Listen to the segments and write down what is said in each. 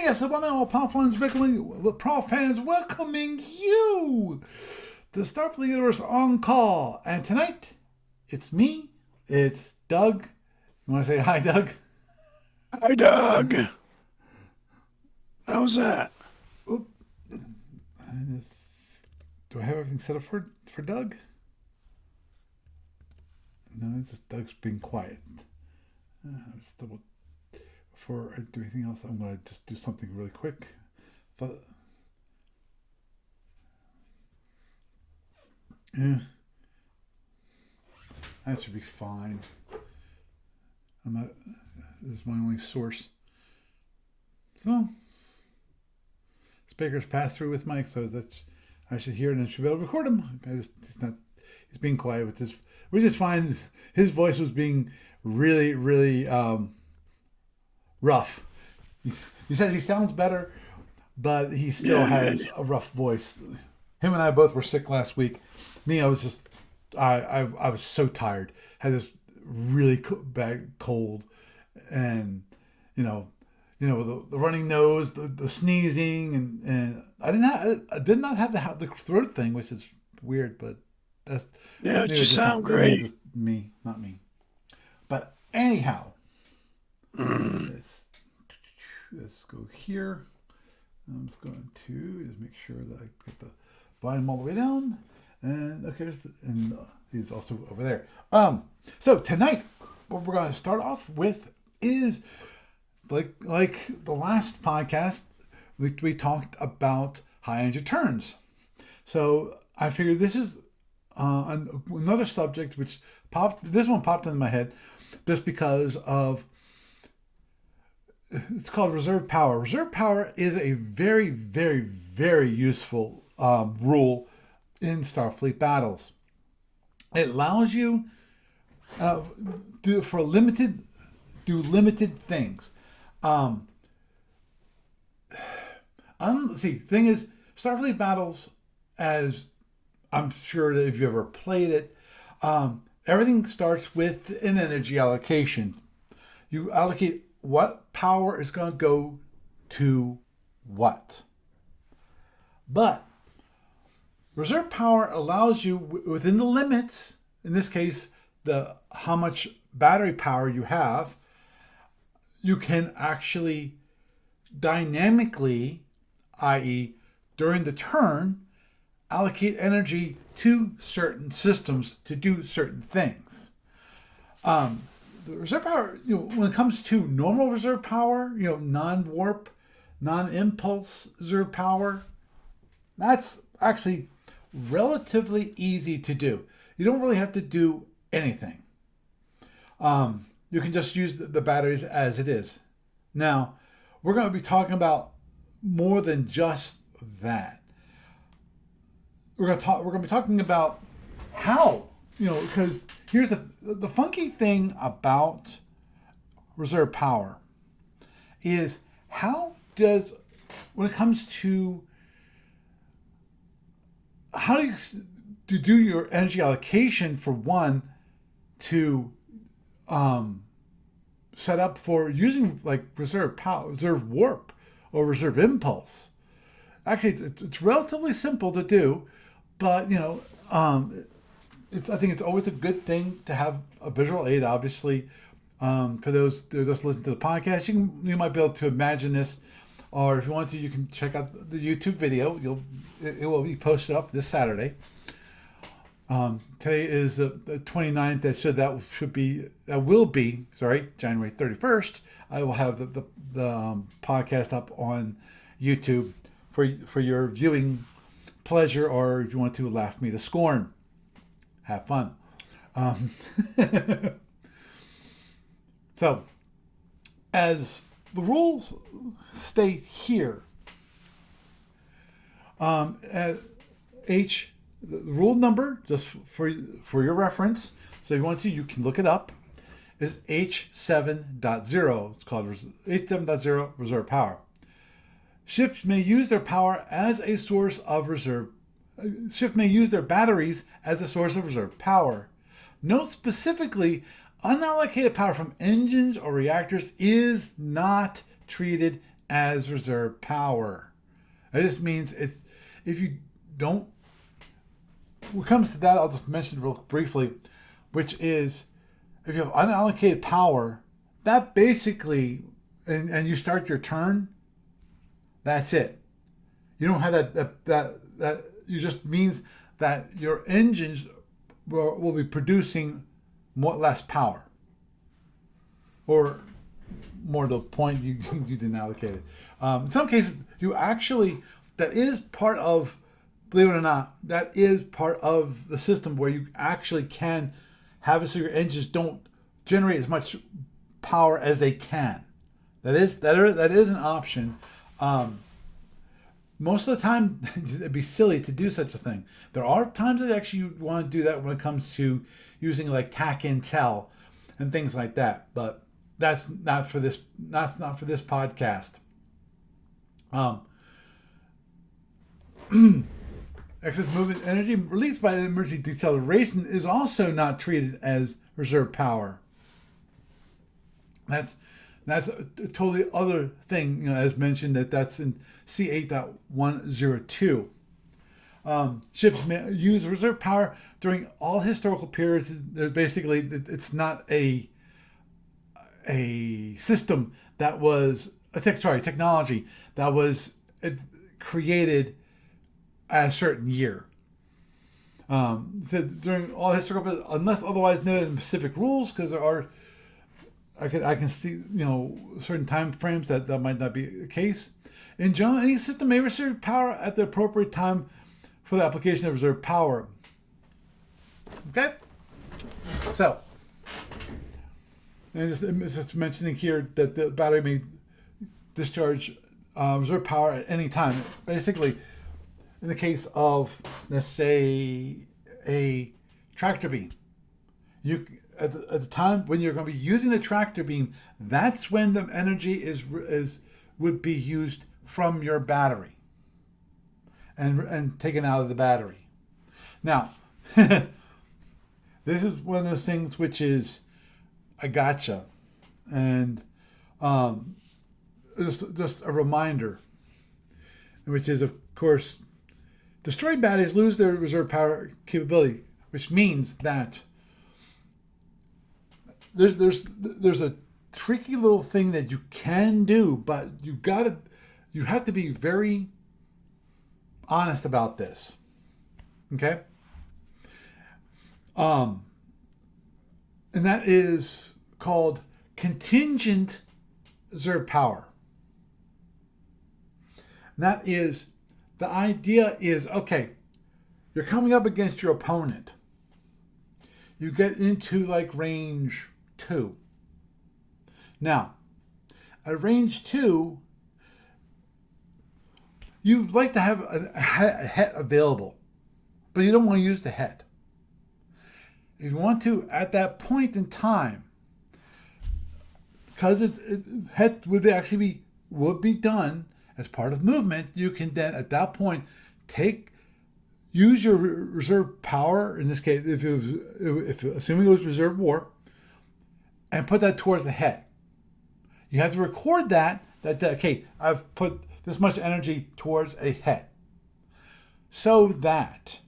Yes, the one and all Prof fans welcoming you to Starfleet Universe On Call. And tonight, it's me, it's Doug. You want to say hi, Doug? Hi, Doug. How's that? Do I have everything set up for Doug? No, it's just Doug's being quiet. Before I do anything else, I'm going to just do something really quick. Yeah, that should be fine. This is my only source. So, speakers pass through with Mike, so that I should hear it and I should be able to record him. He's being quiet with this. We just find his voice was being really, really rough. He says he sounds better, but he still has a rough voice. Him and I both were sick last week. Me, I was just, I was so tired. Had this really bad cold, and the running nose, the sneezing, and I did not have the throat thing, which is weird, but that's You sound great. Just me, not me. But anyhow, let's go here. I'm just going to just make sure that I get the volume all the way down. And okay, and he's also over there. So tonight, what we're going to start off with is like the last podcast, we talked about high energy turns. So I figured this is another subject which this one popped into my head just because of, it's called reserve power. Reserve power is a very, very, very useful rule in Starfleet battles. It allows you do limited things. Thing is, Starfleet battles, as I'm sure that if you ever played it, everything starts with an energy allocation. You allocate what power is going to go to what. But reserve power allows you, within the limits, in this case, how much battery power you have, you can actually dynamically, i.e., during the turn, allocate energy to certain systems to do certain things. The reserve power, when it comes to normal reserve power, non-warp, non-impulse reserve power, that's actually relatively easy to do. You don't really have to do anything. You can just use the batteries as it is. Now, we're going to be talking about more than just that. We're going to be talking about how, because here's the funky thing about reserve power is when it comes to how do you do your energy allocation for one to set up for using like reserve power, reserve warp, or reserve impulse. Actually, it's relatively simple to do, but I think it's always a good thing to have a visual aid. Obviously, for those who just listen to the podcast, you might be able to imagine this, or if you want to, you can check out the YouTube video. It will be posted up this Saturday. Today is the 29th. That will be January 31st. I will have the podcast up on YouTube for your viewing pleasure, or if you want to laugh me to scorn. Have fun. So, as the rules state here, the rule number, just for your reference, so if you want to, you can look it up, is H7.0. It's called H7.0 reserve power. Ships may use their power as a source of reserve. Ships may use their batteries as a source of reserve power. Note specifically, unallocated power from engines or reactors is not treated as reserve power. It just means it's, if you don't, when it comes to that, I'll just mention real briefly, which is if you have unallocated power, that basically, and you start your turn, that's it. You don't have that you just means that your engines will be producing less power. Or more to the point, you didn't allocate it. In some cases, you actually, that is part of, believe it or not, that is part of the system where you actually can have it so your engines don't generate as much power as they can. That is an option. Most of the time, it'd be silly to do such a thing. There are times that actually you want to do that when it comes to using like TAC Intel and things like that. But that's not for this. Not for this podcast. Excess movement energy released by emergency deceleration is also not treated as reserve power. That's a totally other thing, as mentioned, that's in C8.102. Ships use reserve power during all historical periods. Basically, it's not a system that was technology that was created at a certain year. During all historical, unless otherwise noted in specific rules, because there are, I can see certain time frames that might not be the case. In general, any system may reserve power at the appropriate time for the application of reserve power. Okay, so and just mentioning here that the battery may discharge reserve power at any time. Basically, in the case of, let's say, a tractor beam, you at the time when you're going to be using the tractor beam, that's when the energy would be used from your battery and taken out of the battery. Now, this is one of those things which is a gotcha, and just a reminder, which is, of course, destroyed batteries lose their reserve power capability, which means that there's a tricky little thing that you can do, but you have to be very honest about this. Okay? And that is called contingent reserve power. And that is, the idea is, okay, you're coming up against your opponent. You get into like range 2. Now, at range 2, you'd like to have a het available, but you don't want to use the het. If you want to, at that point in time, because het would be done as part of movement, you can then at that point use your reserve power. In this case, if assuming it was reserve war, and put that towards the het. You have to record that okay, I've put this much energy towards a het, so that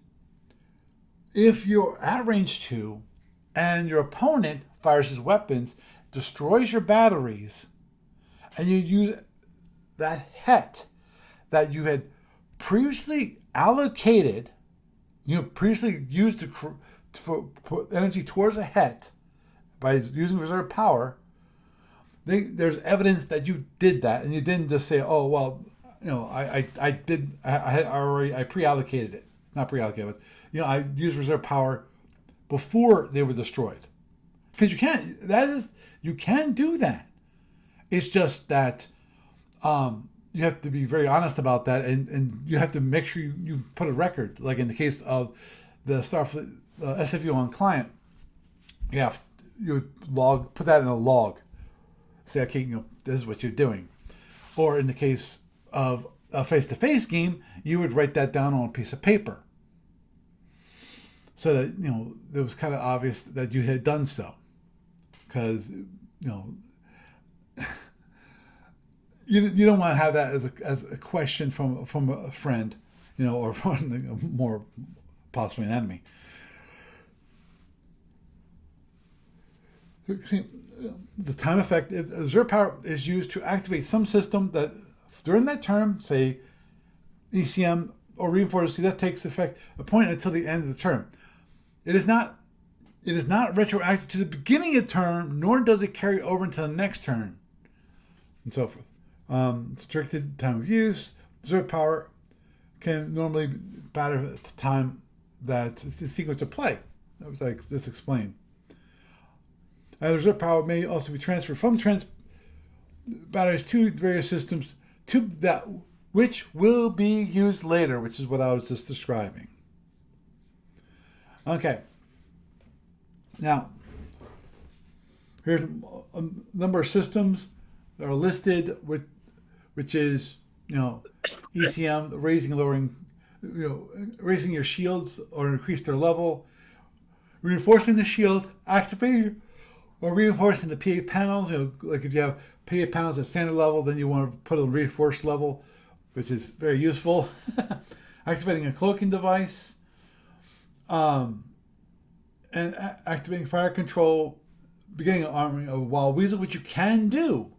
if you're at range 2 and your opponent fires his weapons, destroys your batteries, and you use that het that you had previously allocated, previously used to put energy towards a het by using reserve power, there's evidence that you did that, and you didn't just say, "Oh well, I pre-allocated it, not pre-allocated, but I used reserve power before they were destroyed." Because you can do that. It's just that you have to be very honest about that, and you have to make sure you put a record. Like in the case of the Starfleet SFU on client, you put that in a log. Say, okay, this is what you're doing. Or in the case of a face-to-face game, you would write that down on a piece of paper, so that it was kind of obvious that you had done so. Because you don't want to have that as a question from a friend, or from more possibly an enemy. See, the time effect, reserve power is used to activate some system that during that term, say ECM or reinforced, that takes effect a point until the end of the term. It is not retroactive to the beginning of the term, nor does it carry over into the next turn, and so forth. Restricted time of use. Reserve power can normally batter at the time that the sequence of play. That was like this explained. Reserve power may also be transferred from batteries to various systems to that which will be used later, which is what I was just describing. Okay. Now, here's a number of systems that are listed, which is, ECM, raising and lowering, raising your shields or increase their level, reinforcing the shield, activating or reinforcing the PA panels. Like if you have PA panels at standard level, then you want to put a reinforced level, which is very useful. Activating a cloaking device, and activating fire control, beginning of arming a wild weasel, which you can do.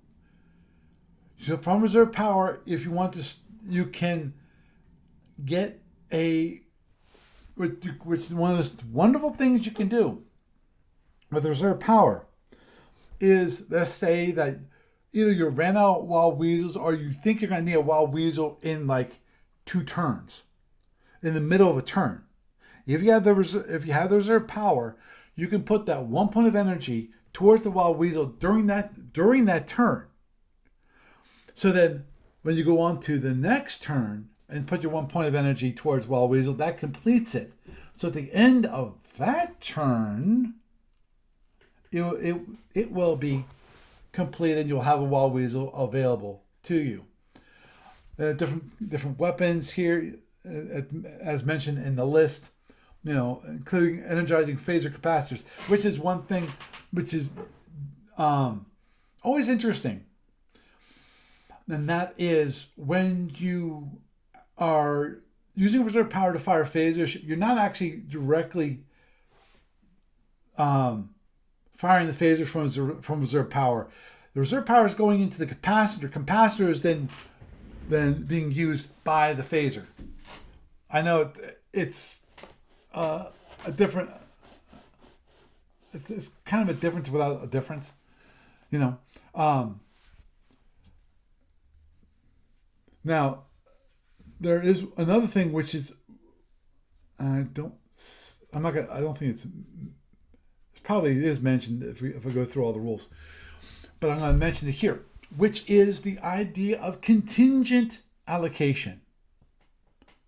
So from reserve power, if you want to, you can get which one of those wonderful things you can do with reserve power is, let's say that either you ran out wild weasels or you think you're going to need a wild weasel in like 2 turns, in the middle of a turn. If you have the reserve power, you can put that 1 point of energy towards the wild weasel during that turn. So then when you go on to the next turn and put your 1 point of energy towards wild weasel, that completes it. So at the end of that turn, it will be completed, and you'll have a wild weasel available to you. Different weapons here, as mentioned in the list, including energizing phaser capacitors, which is one thing which is always interesting. And that is when you are using reserve power to fire phasers, you're not actually directly firing the phasers from reserve power. The reserve power is going into the capacitor. Capacitor is then being used by the phaser. I know it's a different. It's kind of a difference without a difference, Now, there is another thing which is it probably is mentioned if I go through all the rules, but I'm going to mention it here, which is the idea of contingent allocation.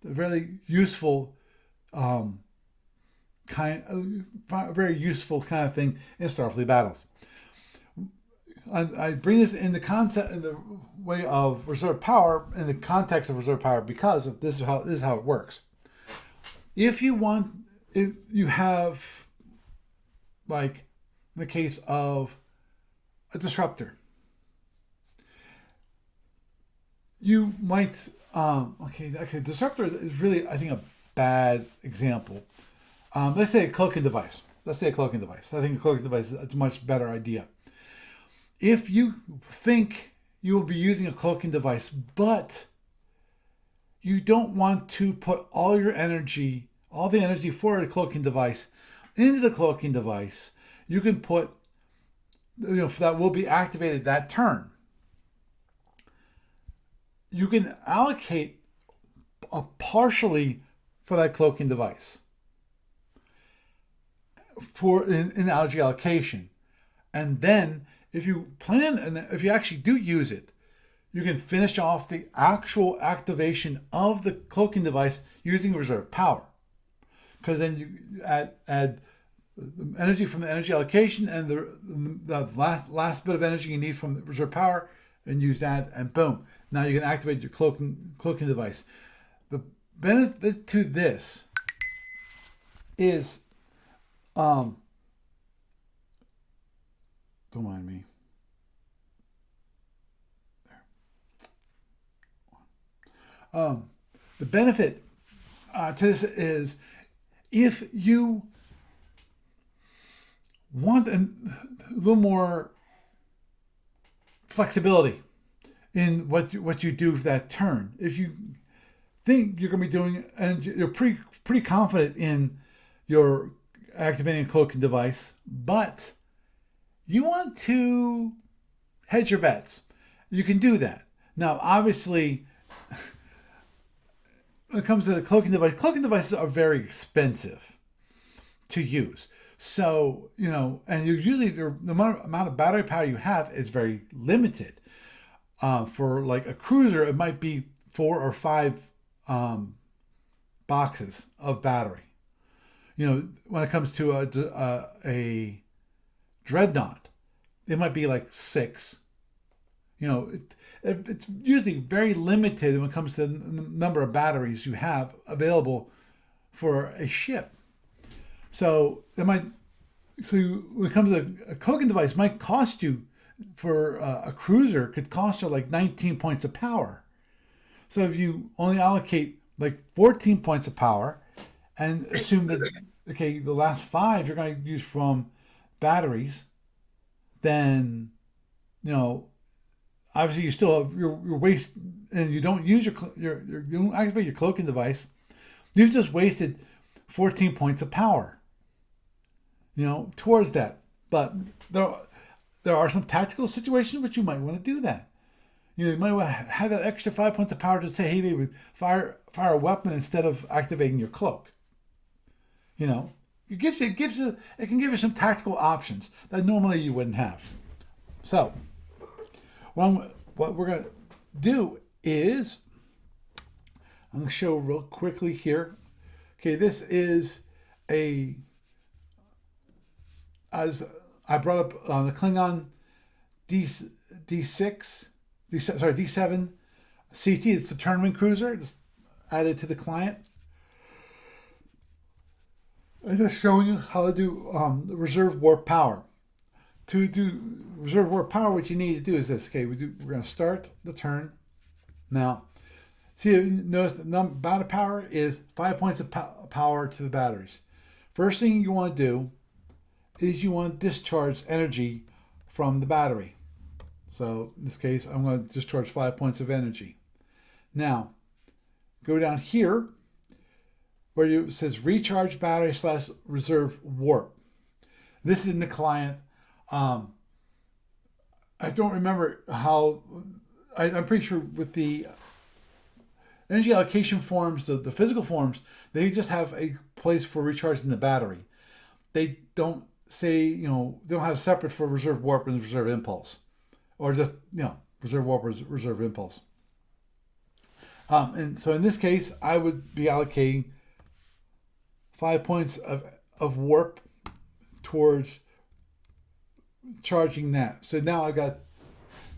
A very useful very useful kind of thing in Starfleet battles. I bring this in the way of reserve power, in the context of reserve power, because this is how it works. If you have, like in the case of a disruptor, you might disruptor is really, I think, a bad example. Let's say a cloaking device. I think a cloaking device is a much better idea. If you think you will be using a cloaking device, but you don't want to put all the energy for a cloaking device into the cloaking device, you can put, that will be activated that turn. You can allocate partially for that cloaking device in energy allocation. And then if you plan, and if you actually do use it, you can finish off the actual activation of the cloaking device using reserve power. Because then you add energy from the energy allocation and the last bit of energy you need from the reserve power, and use that, and boom. Now you can activate your cloaking device. The benefit to this is, don't mind me. There. The benefit to this is if you want a little more flexibility in what you do for that turn. If you think you're going to be doing, and you're pretty confident in your activating a cloaking device, but you want to hedge your bets, you can do that. Now, obviously, when it comes to the cloaking devices are very expensive to use. So, and you usually the amount of battery power you have is very limited. For like a cruiser, it might be 4 or 5 boxes of battery. When it comes to a dreadnought, it might be like 6. It's usually very limited when it comes to the number of batteries you have available for a ship. So when it comes to a cloaking device, might cost you for a cruiser could cost you like 19 points of power. So if you only allocate like 14 points of power and assume that the last 5 you're going to use from batteries, then obviously you still have your waste, and you don't use you don't activate your cloaking device. You've just wasted 14 points of power. Towards that. But there are some tactical situations which you might want to do that. You might want to have that extra 5 points of power to say, hey, maybe fire a weapon instead of activating your cloak. It can give you some tactical options that normally you wouldn't have. So, what we're going to do is, I'm going to show real quickly here. Okay, this is as I brought up the Klingon D7 CT. It's a tournament cruiser. Just added to the client. I'm just showing you how to do reserve warp power. To do reserve warp power, what you need to do is this. Okay, we're going to start the turn. Now, notice the battery power is 5 points of power to the batteries. First thing you want to do is you want to discharge energy from the battery. So in this case, I'm going to discharge 5 points of energy. Now, go down here where it says recharge battery / reserve warp. This is in the client. I don't remember how. I'm pretty sure with the energy allocation forms, the physical forms, they just have a place for recharging the battery. They don't say, they don't have separate for reserve warp and reserve impulse, or just reserve warp or reserve impulse. And so in this case, I would be allocating 5 points of warp towards charging that. So now I got,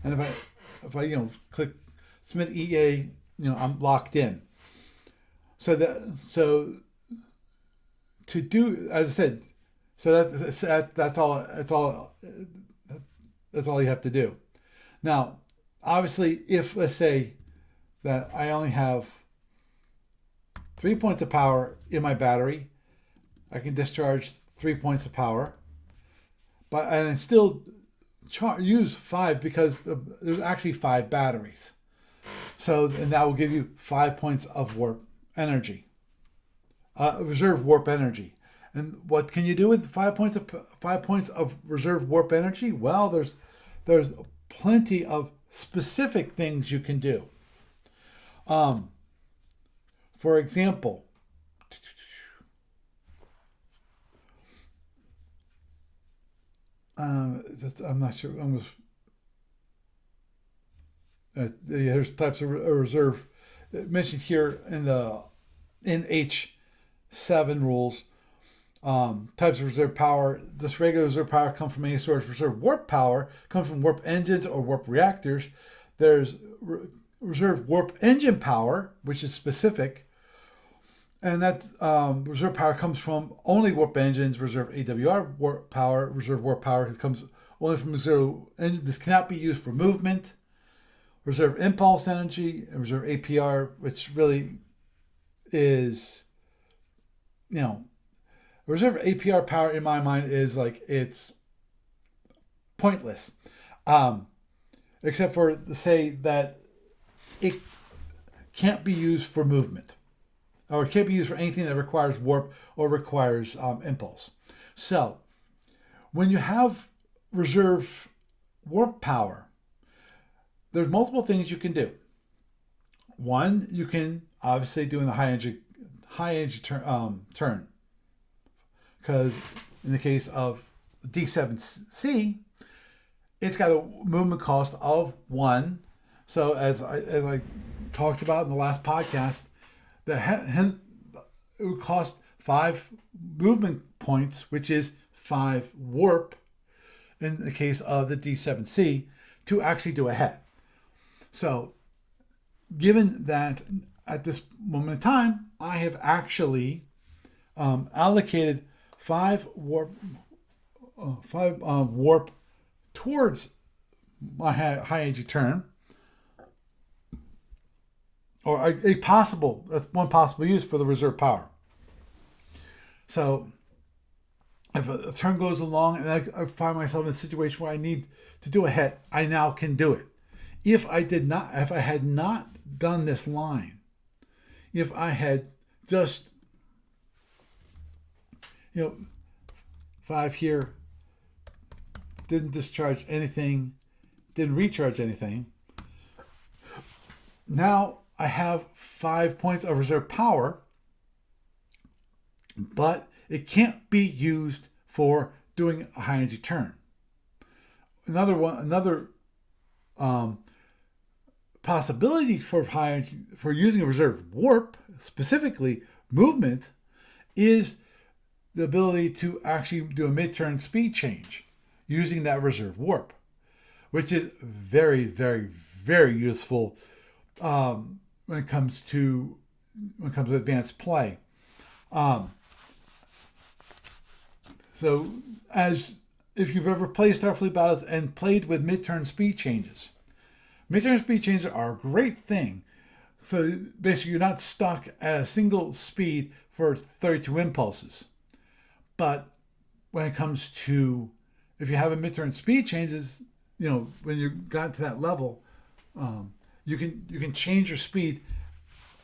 and if I click submit EA, I'm locked in. So to do, as I said, so that's all you have to do. Now, obviously, if let's say that I only have 3 points of power in my battery, I can discharge 3 points of power, and I still use 5 because there's actually 5 batteries. So, and that will give you 5 points of warp energy, reserve warp energy. And what can you do with 5 points of reserve warp energy? Well, there's plenty of specific things you can do. For example, I'm not sure. There's types of reserve mentioned here in the H7 rules. Types of reserve power. This regular reserve power comes from any source. Reserve warp power comes from warp engines or warp reactors. There's reserve warp engine power, which is specific, and that reserve power comes from only warp engines. Reserve AWR warp power, reserve warp power comes only from reserve engines. This cannot be used for movement reserve impulse energy and reserve APR, which really is, reserve APR power in my mind is like it's pointless, except for to say that it can't be used for movement, or it can't be used for anything that requires warp or requires impulse. So when you have reserve warp power, there's multiple things you can do. One, you can obviously do in the high energy turn, because in the case of D7C, it's got a movement cost of 1. So as I talked about in the last podcast, it would cost 5 movement points, which is 5 warp in the case of the D7C, to actually do a head. So given that at this moment in time, I have actually allocated 5 warp towards my high energy turn, or that's one possible use for the reserve power. So if a turn goes along and I find myself in a situation where I need to do a hit, I now can do it. If I had not done this line, if I had just 5 here, didn't discharge anything, didn't recharge anything, now I have 5 points of reserve power, but it can't be used for doing a high energy turn. Another possibility for using a reserve warp, specifically movement, is the ability to actually do a mid-turn speed change using that reserve warp, which is very, very, very useful when it comes to advanced play. So as if you've ever played Starfleet Battles and played with mid-turn speed changes, mid-turn speed changes are a great thing. So basically you're not stuck at a single speed for 32 impulses. But when it comes to, if you have a mid-turn speed changes, when you got to that level, you can change your speed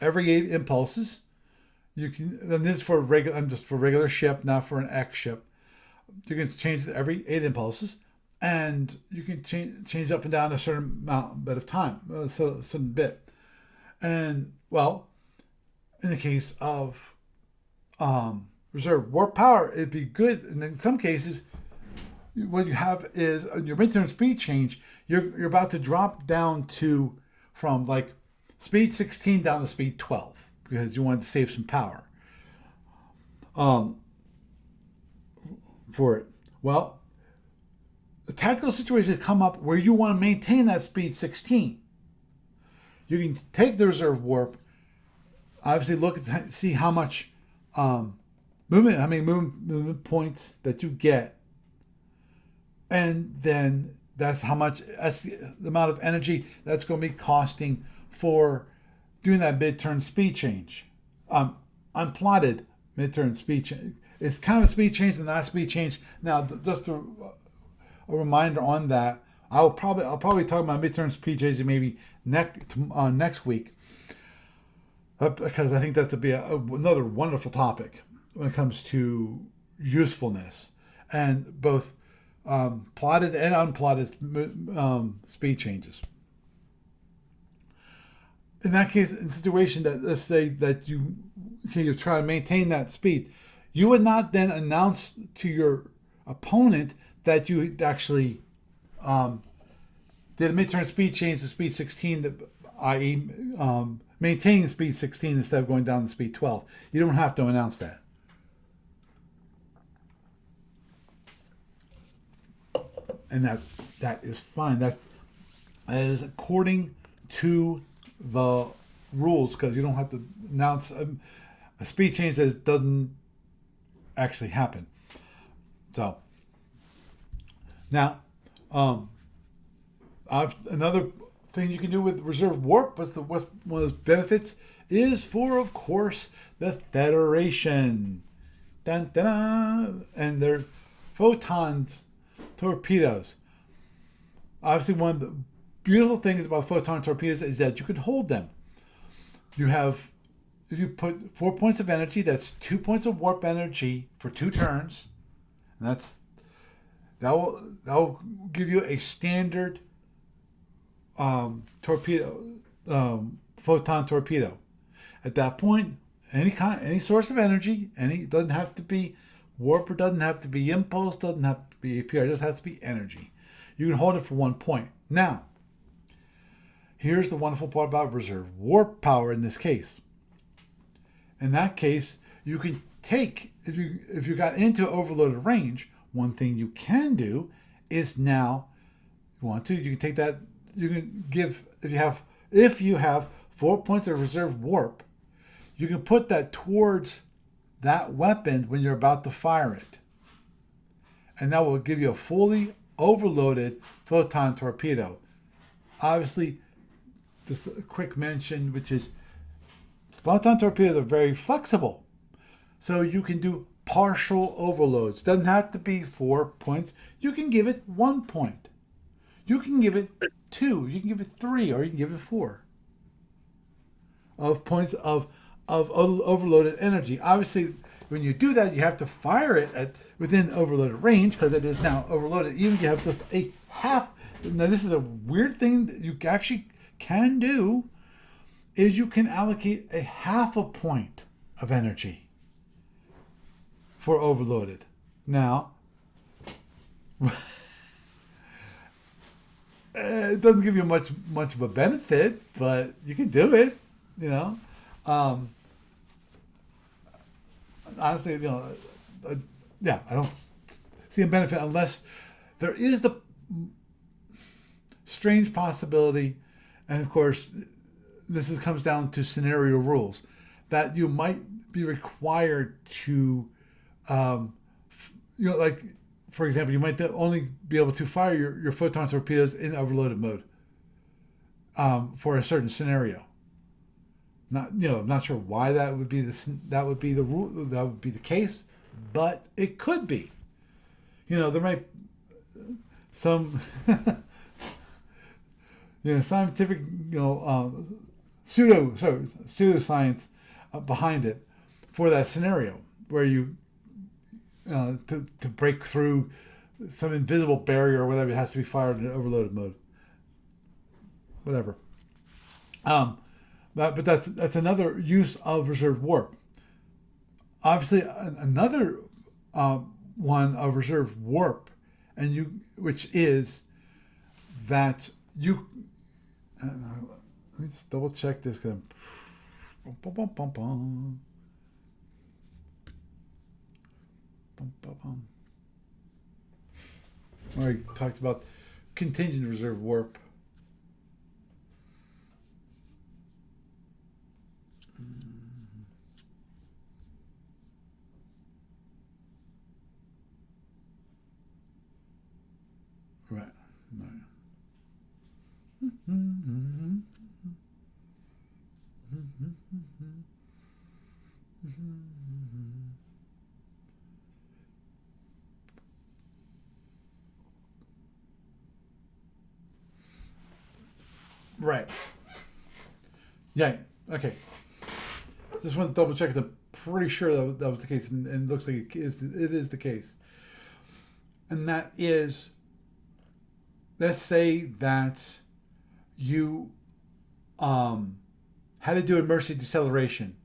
every 8 impulses. You can, and this is for regular ship, not for an X ship. You can change it every 8 impulses, and you can change up and down a certain bit of time, a certain bit. And well, in the case of reserve warp power, it'd be good. And in some cases, what you have is your mid-turn speed change. You're about to drop down from like speed 16 down to speed 12 because you want to save some power. For it. Well, the tactical situation could come up where you want to maintain that speed 16. You can take the reserve warp, obviously look at see how much movement points that you get, and then that's the amount of energy that's going to be costing for doing that mid-turn speed change. Unplotted mid-turn speed change. It's kind of a speed change and not a speed change. Now, just a reminder on that, I'll probably talk about mid-turn speed changes maybe next week, because I think that to be another wonderful topic when it comes to usefulness and both plotted and unplotted speed changes. In that case, in a situation that, let's say that you try to maintain that speed, you would not then announce to your opponent that you actually did a mid-turn speed change to speed 16, i.e. Maintaining speed 16 instead of going down to speed 12. You don't have to announce that. And that is fine. That is according to the rules, because you don't have to announce a speed change that doesn't actually happen. So now, another thing you can do with reserve warp, what's one of those benefits, is for, of course, the Federation. Dun, dun, dun, and their photons torpedoes. Obviously, one of the beautiful things about photon torpedoes is that you can hold them. You have, if you put 4 points of energy, that's 2 points of warp energy for 2 turns. And that will give you a standard torpedo, photon torpedo. At that point, any source of energy, it doesn't have to be warp, or doesn't have to be impulse, doesn't have to be APR, it just has to be energy. You can hold it for 1 point. Now, here's the wonderful part about reserve warp power in this case. In that case, you can take, if you got into overloaded range, one thing you can do is now, if you want to, you can take that, you can give, if you have 4 points of reserve warp, you can put that towards that weapon when you're about to fire it. And that will give you a fully overloaded photon torpedo. Obviously, just a quick mention, which is photon torpedoes are very flexible. So you can do partial overloads. Doesn't have to be 4 points. You can give it 1 point. You can give it 2. You can give it 3, or you can give it 4 of points of overloaded energy. Obviously, when you do that, you have to fire it within overloaded range, because it is now overloaded. Even if you have just a half. Now, this is a weird thing that you actually can do, is you can allocate a half a point of energy for overloaded. Now, it doesn't give you much of a benefit, but you can do it. Honestly, yeah, I don't see a benefit unless there is the strange possibility, and of course, this comes down to scenario rules, that you might be required to, like, for example, you might only be able to fire your photon torpedoes in overloaded mode for a certain scenario. I'm not sure why that would be the rule, that would be the case, but it could be. There might some scientific pseudoscience behind it for that scenario where you to break through some invisible barrier or whatever, it has to be fired in overloaded mode. Whatever. But that's another use of reserve warp. Obviously, another one of reserve warp, which is that you. Let me just double check this. I talked about contingent reserve warp. Right. Right. Yeah. Okay. Just want to double check. I'm pretty sure that was the case, and it looks like it is the case. And that is, let's say that you had to do emergency deceleration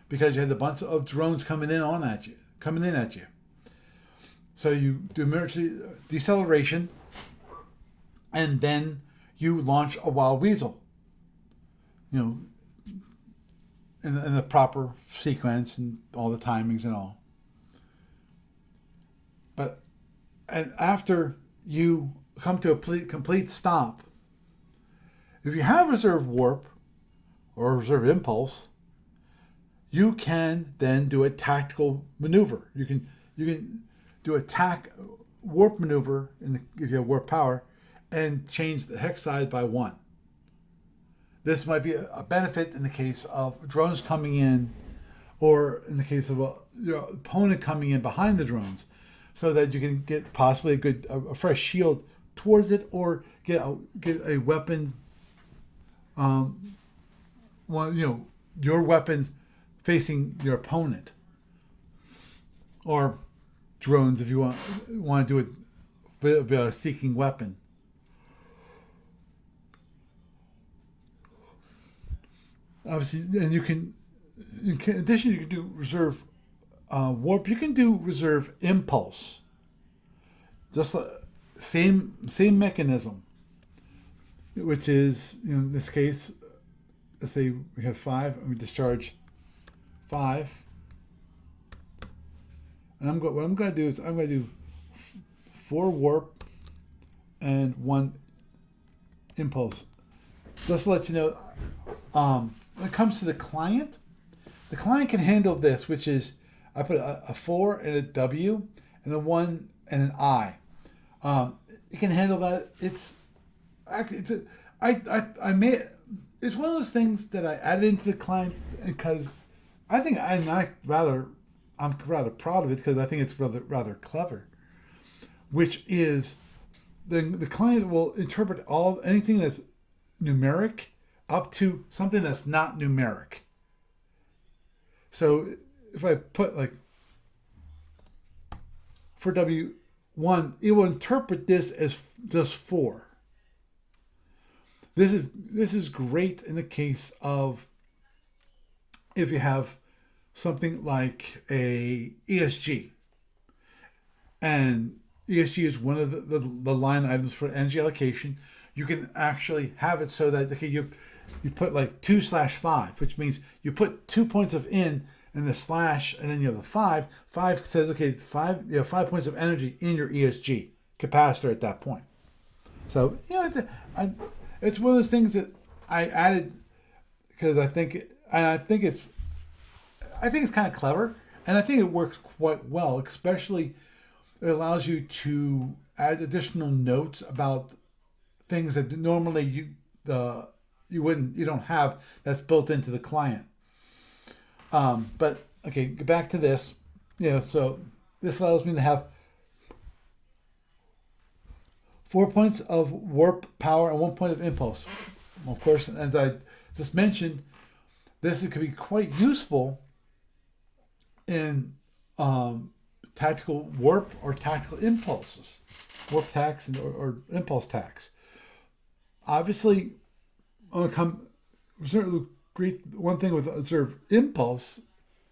because you had a bunch of drones coming in at you. So you do emergency deceleration, and then you launch a wild weasel. In the proper sequence and all the timings and all. And after you come to a complete stop, if you have reserve warp or reserve impulse, you can then do a tactical maneuver. You can do a warp maneuver if you have warp power, and change the hex size by 1. this might be a benefit in the case of drones coming in, or in the case of a opponent coming in behind the drones, so that you can get possibly a fresh shield towards it, or get a weapon, your weapons facing your opponent, or drones if you want to do it with a seeking weapon. Obviously, and you can, in addition, you can do reserve warp. You can do reserve impulse. Just same mechanism, which is, in this case, let's say we have 5 and we discharge 5. And what I'm going to do is I'm going to do 4 warp and 1 impulse. Just to let you know, when it comes to the client can handle this, which is I put a 4 and a W and a 1 and an I. It can handle that. It's one of those things that I added into the client because I think I'm rather proud of it, because I think it's rather clever. Which is the client will interpret anything that's numeric up to something that's not numeric. So if I put for W1, it will interpret this as just 4. This is great in the case of if you have something like a ESG. And ESG is one of the line items for energy allocation. You can actually have it so that you put 2/5, which means you put 2 points of in and the slash, and then you have the 5. 5 says, okay, 5 points of energy in your ESG capacitor at that point. So it's one of those things that I added because I think it's kind of clever, and I think it works quite well. Especially, it allows you to add additional notes about things that normally you don't have, that's built into the client. But okay, get back to this. So this allows me to have 4 points of warp power and 1 point of impulse. Of course, as I just mentioned, this could be quite useful in tactical warp or tactical impulses, warp tacks or impulse tacks. Obviously, one thing with reserve impulse,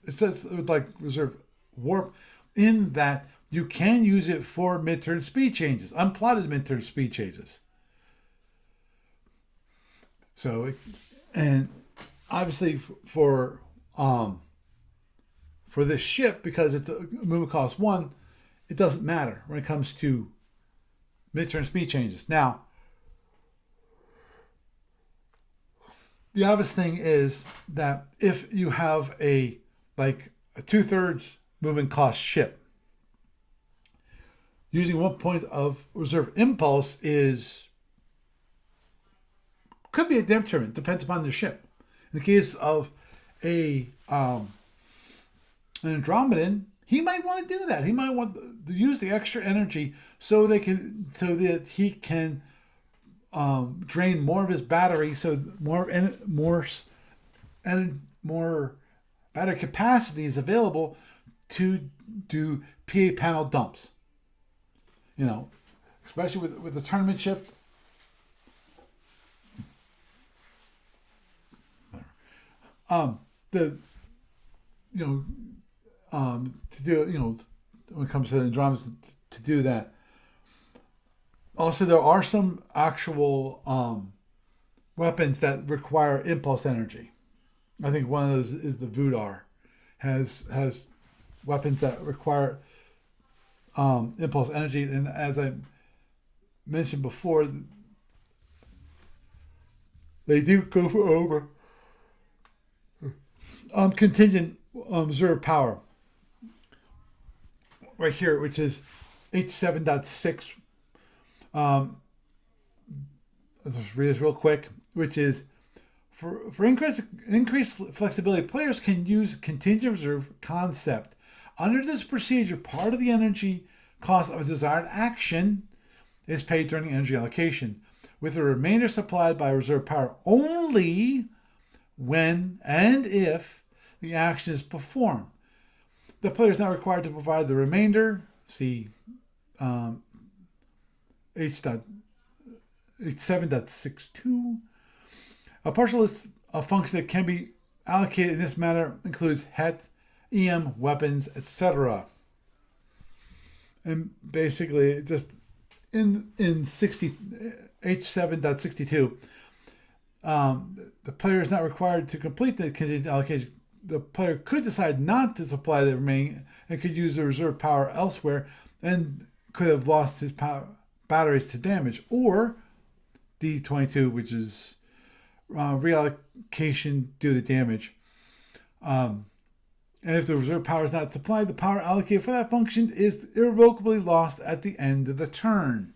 it says with reserve warp, in that you can use it for mid-turn speed changes, unplotted mid-turn speed changes. So, and obviously for this ship, because it's a movement cost 1, it doesn't matter when it comes to mid-turn speed changes. Now, the obvious thing is that if you have a 2/3 movement cost ship, using 1 point of reserve impulse could be a detriment. Depends upon the ship. In the case of an Andromedan, he might want to do that. He might want to use the extra energy so that he can drain more of his battery, so more battery capacity is available to do PA panel dumps. Especially with the tournament ship. To do, when it comes to Andromeda, to do that. Also, there are some actual weapons that require impulse energy. I think one of those is the Vudar, has weapons that require impulse energy, and as I mentioned before, they do go for over contingent reserve power right here, which is H7.6. Let's read this real quick, which is For increased flexibility, players can use contingent reserve concept. Under this procedure, part of the energy cost of a desired action is paid during energy allocation, with the remainder supplied by reserve power only when and if the action is performed. The player is not required to provide the remainder. See H7.62. A partial list of functions that can be allocated in this manner includes het, EM, weapons, etc. And basically, just in 60 H7.62, the player is not required to complete the contingent allocation. The player could decide not to supply the remaining and could use the reserve power elsewhere and could have lost his batteries to damage. Or D22, which is reallocation due to damage. And if the reserve power is not supplied, the power allocated for that function is irrevocably lost at the end of the turn.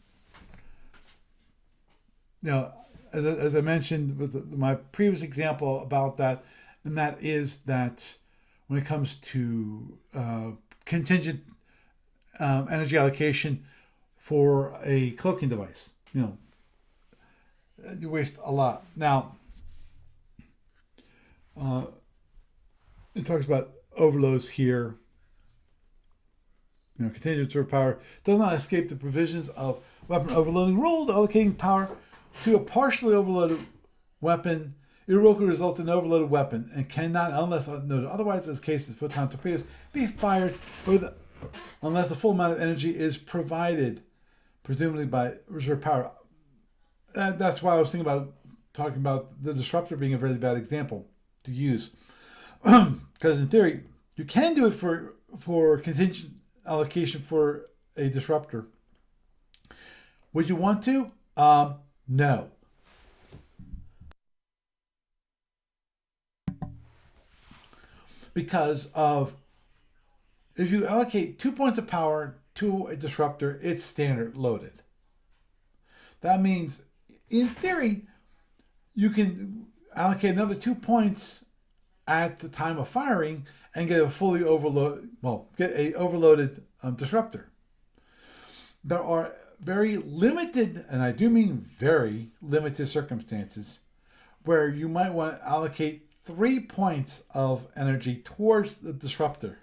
As I mentioned with my previous example about that, and that is that when it comes to contingent energy allocation for a cloaking device, you waste a lot. Now, it talks about overloads here. Contingent reserve power does not escape the provisions of weapon overloading rule, allocating power to a partially overloaded weapon irrevocably results in an overloaded weapon and cannot, unless noted otherwise, as cases for photon torpedoes, be fired unless the full amount of energy is provided, presumably by reserve power. That's why I was thinking about talking about the disruptor being a really bad example to use. Because in theory, you can do it for contingent allocation for a disruptor. Would you want to? No. Because of, if you allocate 2 points of power to a disruptor, it's standard loaded. That means, in theory, you can allocate another 2 points at the time of firing and get a fully overloaded disruptor. There are very limited, and I do mean very limited circumstances, where you might want to allocate 3 points of energy towards the disruptor.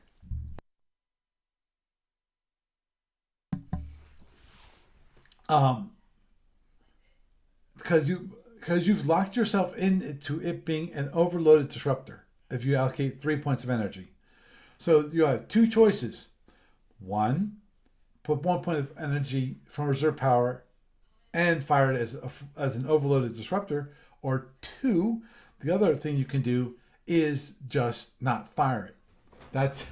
Because you've locked yourself into it being an overloaded disruptor if you allocate 3 points of energy. So you have two choices. One, put 1 point of energy from reserve power and fire it as an overloaded disruptor. Or two, the other thing you can do is just not fire it. That's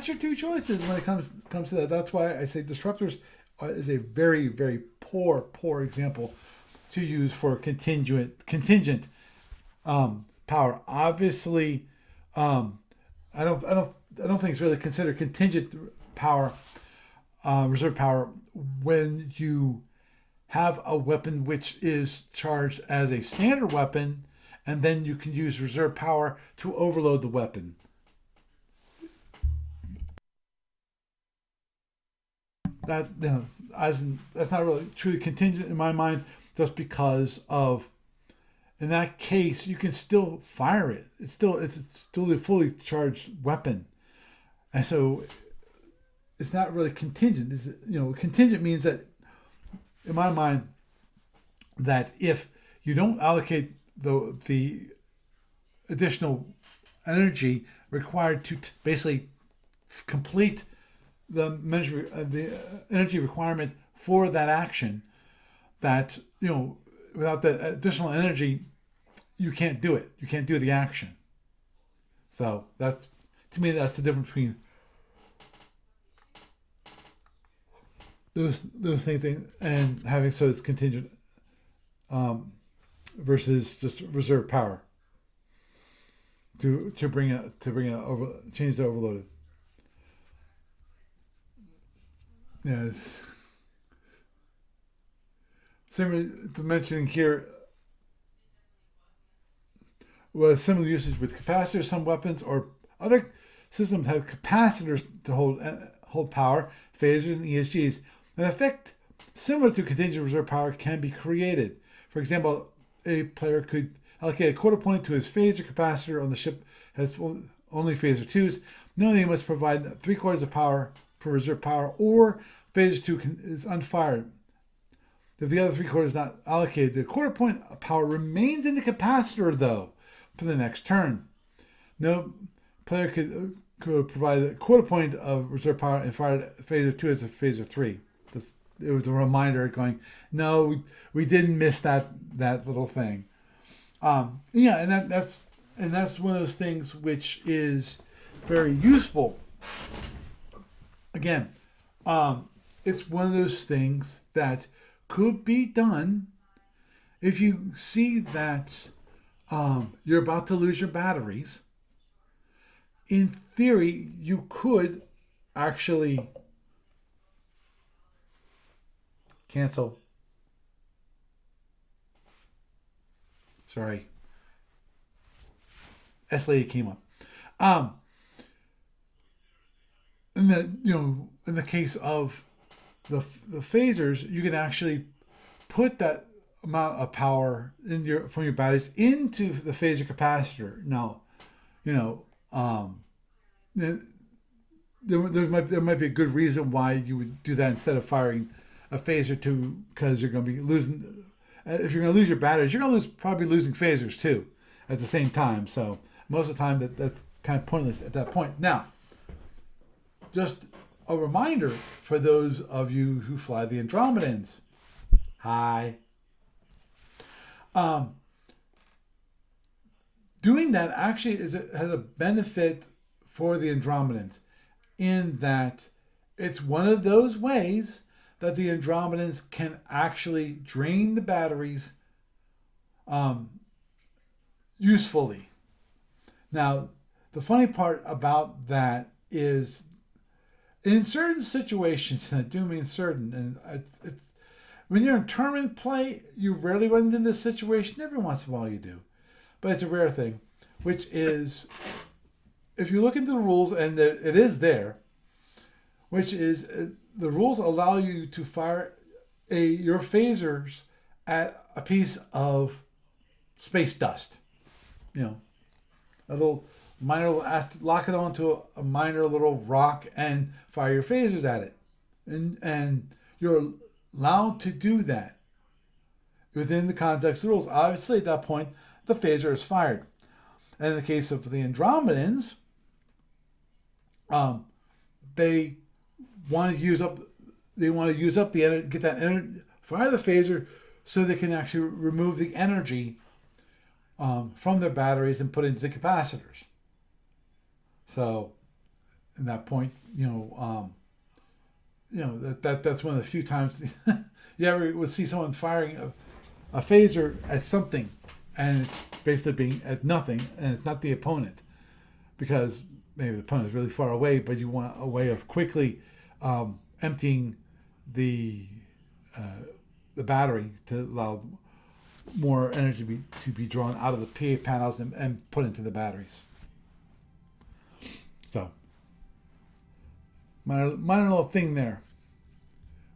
your two choices when it comes to that. That's why I say disruptors is a very, very poor example to use for contingent power. Obviously, I don't think it's really considered contingent power, reserve power, when you have a weapon which is charged as a standard weapon, and then you can use reserve power to overload the weapon. That's not really truly contingent in my mind, just because of, in that case, you can still fire it. It's still a fully charged weapon, and so it's not really contingent. Contingent means that, in my mind, that if you don't allocate the additional energy required to basically complete the energy requirement for that action, that without the additional energy, you can't do it. You can't do the action. So that's the difference between those same things and having, so it's contingent versus just reserve power to bring it change to overloaded. Yes. Similar to mentioning here, with similar usage with capacitors. Some weapons or other systems have capacitors to hold power, phasers, and ESGs. An effect similar to contingent reserve power can be created. For example, a player could allocate a quarter point to his phaser capacitor on the ship has only phaser 2s, knowing they must provide 3/4 of power for reserve power, or phaser 2 is unfired. If the other 3/4 is not allocated, the quarter point of power remains in the capacitor, though, for the next turn. No player could provide a quarter point of reserve power and fired phaser 2 as a phaser 3. It was a reminder going, no, we didn't miss that little thing. Yeah, and that's one of those things which is very useful. Again, it's one of those things that could be done if you see that you're about to lose your batteries. In theory, you could actually cancel. Sorry. S lady came up. In the case of the phasers, you can actually put that amount of power from your batteries into the phaser capacitor. Now, there might be a good reason why you would do that instead of firing a phaser 2, because you're going to be losing. If you're going to lose your batteries, you're going to probably losing phasers too at the same time. So most of the time that's kind of pointless at that point. Now, just a reminder for those of you who fly the Andromedans. Hi. Doing that actually has a benefit for the Andromedans in that it's one of those ways that the Andromedans can actually drain the batteries usefully. Now, the funny part about that is in certain situations, and I do mean certain, and it's when you're in tournament play, you rarely run into this situation. Every once in a while you do. But it's a rare thing, which is, if you look into the rules, and it is there, which is the rules allow you to fire your phasers at a piece of space dust. A little minor, lock it onto a minor little rock and fire your phasers at it. And you're allowed to do that within the context of the rules. Obviously, at that point, the phaser is fired. And in the case of the Andromedans, they want to use up the energy, get that energy, fire the phaser, so they can actually remove the energy from their batteries and put it into the capacitors. So, at that point, that's one of the few times you ever would see someone firing a phaser at something, and it's basically being at nothing, and it's not the opponent, because maybe the opponent is really far away, but you want a way of quickly emptying the battery to allow more energy to be drawn out of the PA panels and put into the batteries. So, minor little thing there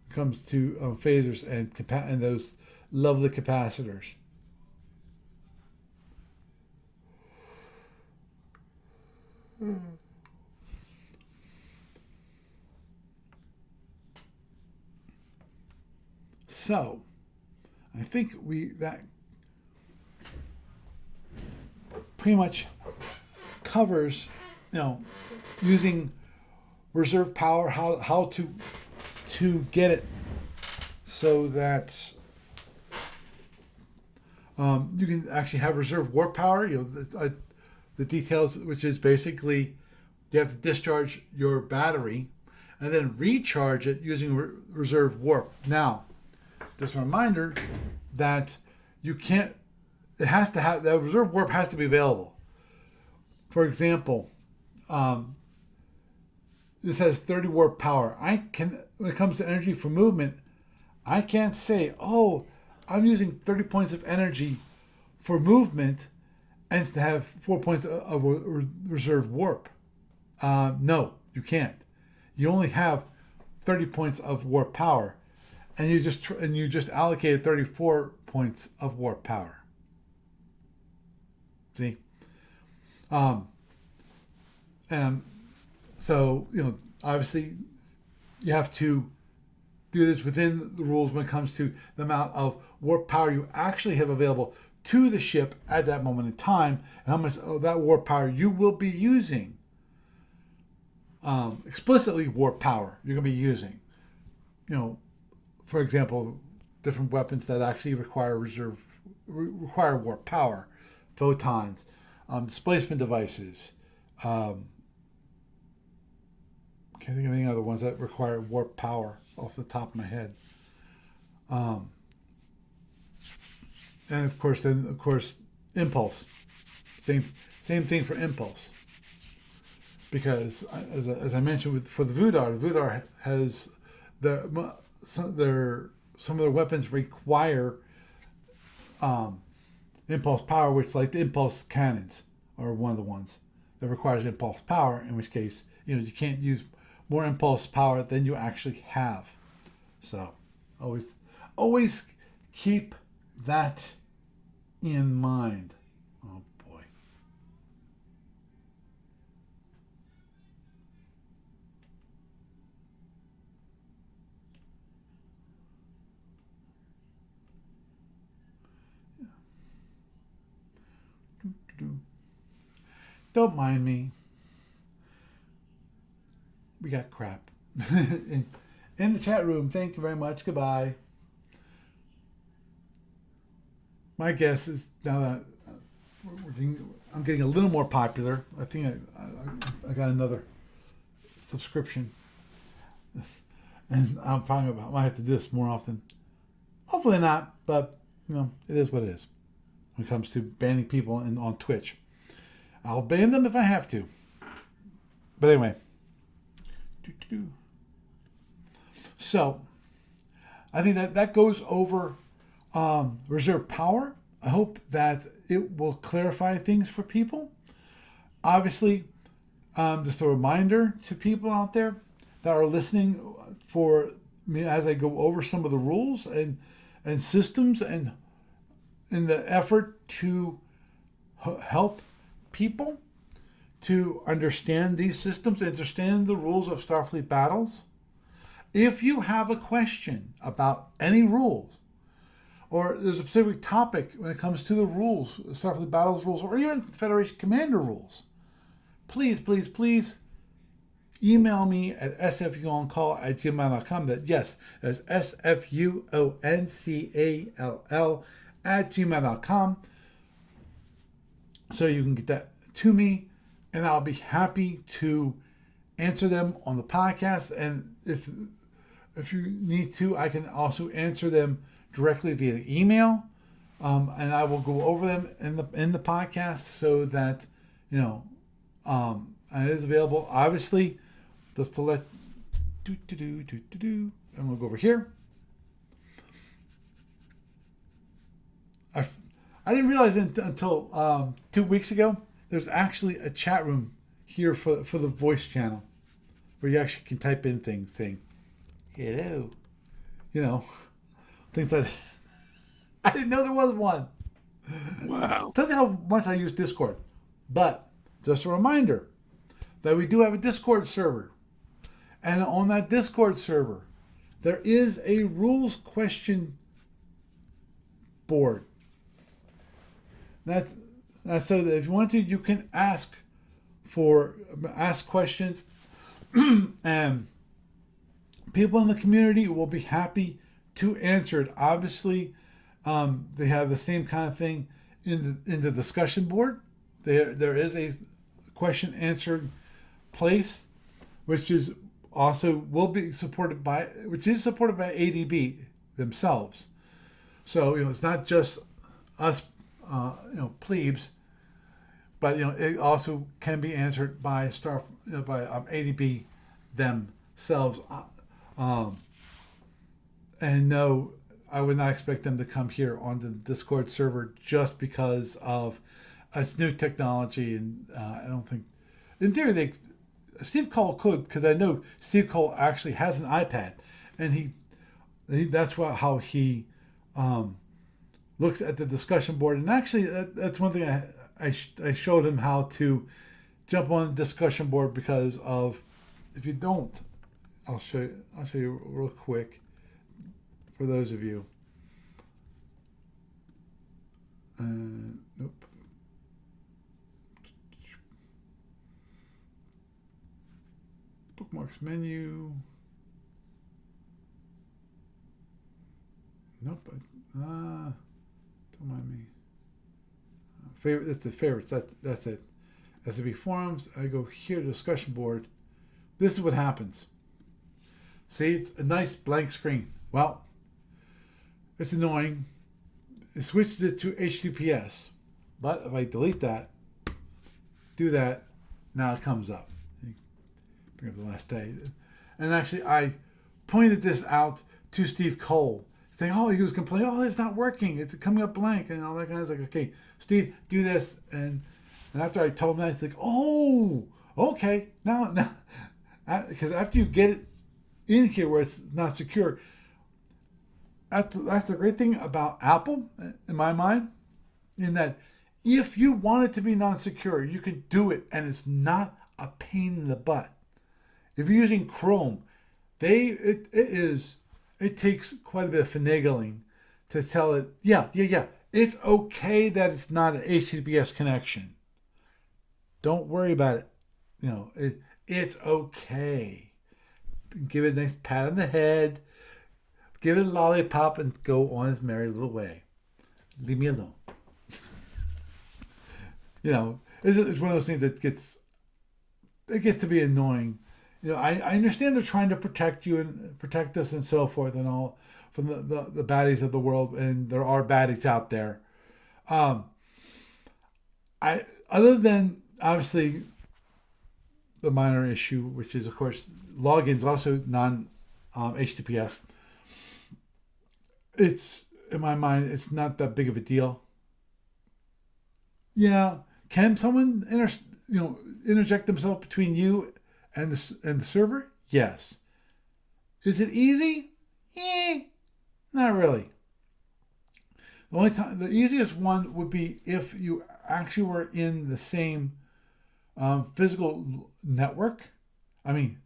comes to phasers and those lovely capacitors. So, I think that pretty much covers, using reserve power, how to get it so that you can actually have reserve warp power. The details, which is basically you have to discharge your battery and then recharge it using reserve warp. Now, just a reminder that you can't. It has to have the reserve warp has to be available. For example, this has 30 warp power. When it comes to energy for movement, I can't say, I'm using 30 points of energy for movement, and to have 4 points of reserved warp. No, you can't. You only have 30 points of warp power, and you just allocated 34 points of warp power. See, and so obviously you have to do this within the rules when it comes to the amount of warp power you actually have available to the ship at that moment in time, and how much of that warp power you will be using. Explicitly warp power you're going to be using. For example, different weapons that actually require warp power, photons, displacement devices. Can't think of any other ones that require warp power off the top of my head. And of course, impulse. Same thing for impulse. Because as I mentioned for the Vudar has some of their weapons require impulse power, which like the impulse cannons are one of the ones that requires impulse power. In which case, you can't use more impulse power than you actually have. So always keep that in mind. Oh boy. Don't mind me. We got crap. in the chat room. Thank you very much. Goodbye. My guess is now that I'm getting a little more popular. I think I got another subscription, and I'm finding I might have to do this more often. Hopefully not, but it is what it is. When it comes to banning people on Twitch, I'll ban them if I have to. But anyway. So, I think that goes over reserve power. I hope that it will clarify things for people. Obviously, just a reminder to people out there that are listening for me as I go over some of the rules and systems, and in the effort to help people to understand these systems, understand the rules of Starfleet battles. If you have a question about any rules, or there's a specific topic when it comes to the rules, Starfleet battles rules, or even Federation Commander rules, please email me at sfuoncall@gmail.com. That's sfuoncall@gmail.com. So you can get that to me, and I'll be happy to answer them on the podcast. And if you need to, I can also answer them directly via email, and I will go over them in the podcast so that and it is available. Obviously, just to let and we'll go over here. I didn't realize until 2 weeks ago there's actually a chat room here for the voice channel where you actually can type in things saying hello, things like that. I didn't know there was one. Wow. Tells you how much I use Discord. But just a reminder that we do have a Discord server. And on that Discord server, there is a rules question board. That's so that if you want to, you can ask questions, and people in the community will be happy to answer it. Obviously, they have the same kind of thing in the discussion board. There is a question answer place, which is supported by ADB themselves. So it's not just us, plebes, but it also can be answered by ADB themselves. And no, I would not expect them to come here on the Discord server just because of it's new technology, and I don't think, in theory, Steve Cole could, because I know Steve Cole actually has an iPad, and that's how he looks at the discussion board. And actually, that's one thing I showed him how to jump on the discussion board, because of, if you don't, I'll show you real quick for those of you. Nope. Bookmarks menu. Nope. Don't mind me. Favorite. That's the favorites. That's it. SAP forums. I go here to discussion board. This is what happens. See, it's a nice blank screen. Well, it's annoying. It switches it to HTTPS. But if I delete that, do that, now it comes up. Bring up the last day. And actually, I pointed this out to Steve Cole, saying, oh, he was complaining, oh, it's not working. It's coming up blank and all that kind of stuff. Like, okay, Steve, do this. And after I told him that, it's like, oh, okay. Now, because after you get it in here where it's not secure, that's the great thing about Apple, in my mind, in that if you want it to be non-secure, you can do it, and it's not a pain in the butt. If you're using Chrome, it takes quite a bit of finagling to tell it, yeah, it's okay that it's not an HTTPS connection. Don't worry about it. It's okay. Give it a nice pat on the head, give it a lollipop, and go on its merry little way. Leave me alone. It's one of those things that gets to be annoying. I understand they're trying to protect you and protect us and so forth and all from the baddies of the world, and there are baddies out there. Other than obviously the minor issue, which is of course logins, also non HTTPS. It's, in my mind, it's not that big of a deal. Yeah, can someone interject themselves between you and the server? Yes. Is it easy? Not really. The easiest one would be if you actually were in the same physical network. I mean,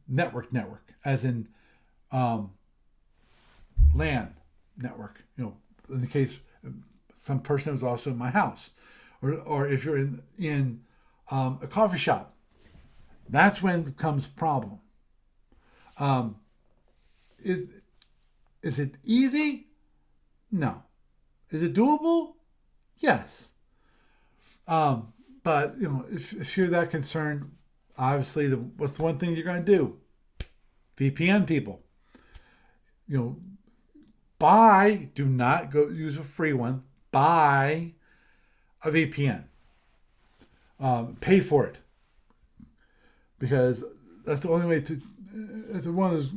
network, as in LAN network. In the case, some person was also in my house, or if you're in a coffee shop, that's when it becomes a problem. Is it easy? No. Is it doable? Yes. But if you're that concerned, obviously, what's the one thing you're going to do? VPN people. Do not go use a free one. Buy a VPN. Pay for it. Because that's the only way it's one of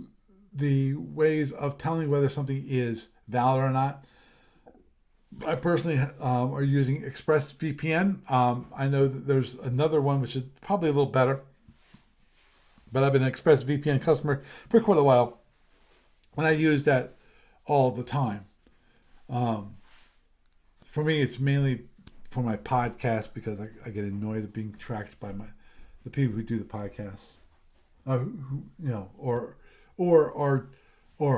the ways of telling whether something is valid or not. I personally are using ExpressVPN. I know that there's another one which is probably a little better, but I've been an ExpressVPN customer for quite a while, and I use that all the time. For me, it's mainly for my podcast, because I get annoyed at being tracked by the people who do the podcasts, or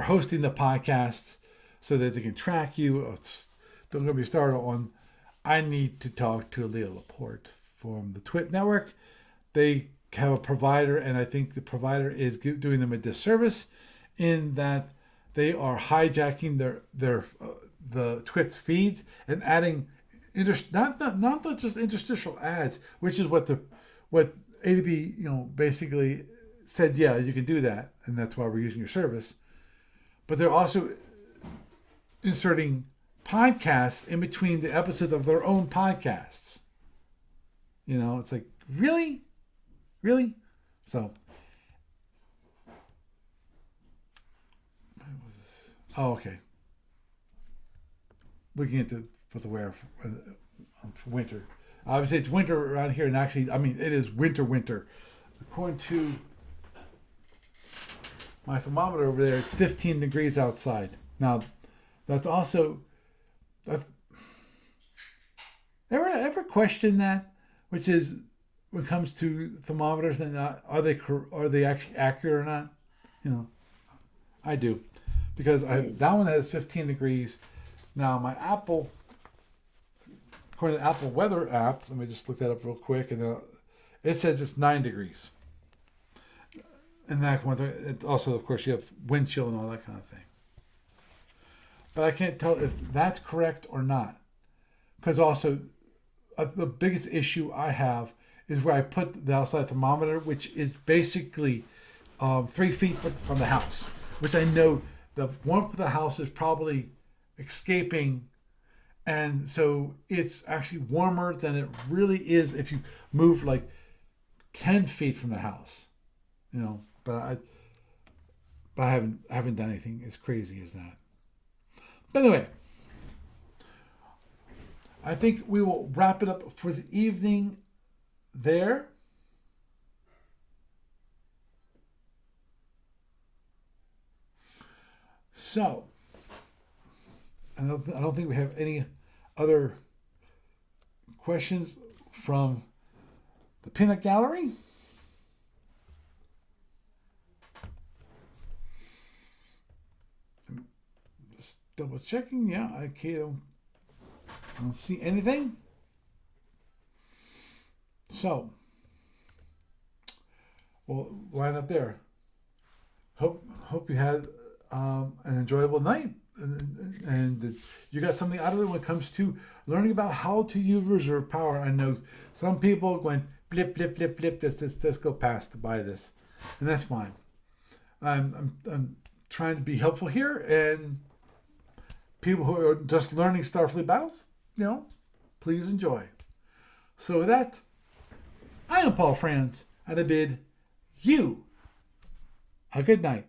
hosting the podcasts so that they can track you. Don't get me started on. I need to talk to Leah Laporte from the Twit Network. They have a provider, and I think the provider is doing them a disservice in that they are hijacking the Twit's feeds and adding not just interstitial ads, which is what ADB basically said. Yeah, you can do that, and that's why we're using your service. But they're also inserting podcasts in between the episodes of their own podcasts. It's like, really? So, okay. Looking at for the wear for winter. Obviously, it's winter around here, and actually, I mean, it is winter. According to my thermometer over there, it's 15 degrees outside. Now, that's also. Ever question that? Which is, when it comes to thermometers, and are they actually accurate or not? You know, I do, because that one has 15 degrees. Now my Apple, according to the Apple Weather app, let me just look that up real quick, and it says it's 9 degrees. And that one, also, of course, you have wind chill and all that kind of thing. But I can't tell if that's correct or not, because also the biggest issue I have is where I put the outside thermometer, which is basically 3 feet from the house, which I know the warmth of the house is probably escaping, and so it's actually warmer than it really is if you move like 10 feet from the house, you know. But I haven't done anything as crazy as that. But anyway, I think we will wrap it up for the evening there. So, I don't think we have any other questions from the peanut gallery. Just double checking. Yeah, I don't see anything. So, we'll line up there. Hope you had an enjoyable night, and you got something out of it when it comes to learning about how to use reserve power. I know some people going blip blip blip blip. Let's go past by this, and that's fine. I'm trying to be helpful here, and people who are just learning Starfleet battles, you know, please enjoy. So with that, I am Paul Franz, and I bid you a good night.